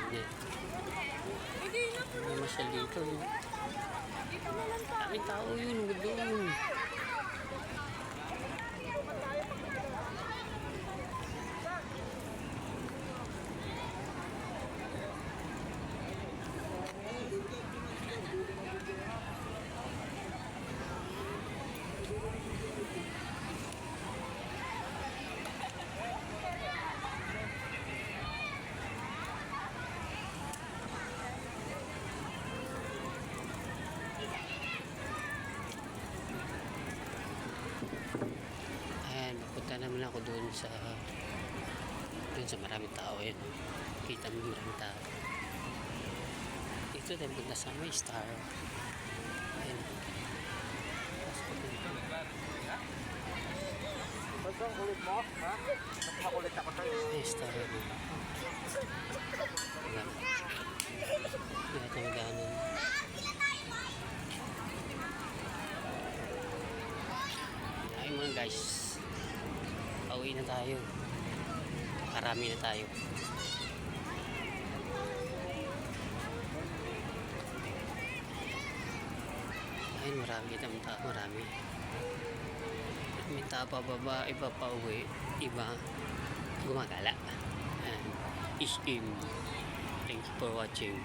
Yan. May masyal dito. Daming tao yun. Doon. Ayan, napunta naman ako doon sa maraming tao. Ayan, kita mo maraming tao. Dito tayo punta sa may star. Ayan. Basta ang kulit mo, ha? Mas makulit ako sa'yo. May star. Ayan. Hindi natin magaanan. Ay mga guys, pauwi na tayo. Karami na tayo. Ayun, marami itong tao, marami. May tao pa baba, iba pa uwi, iba gumagala. And is in. Thank you for watching.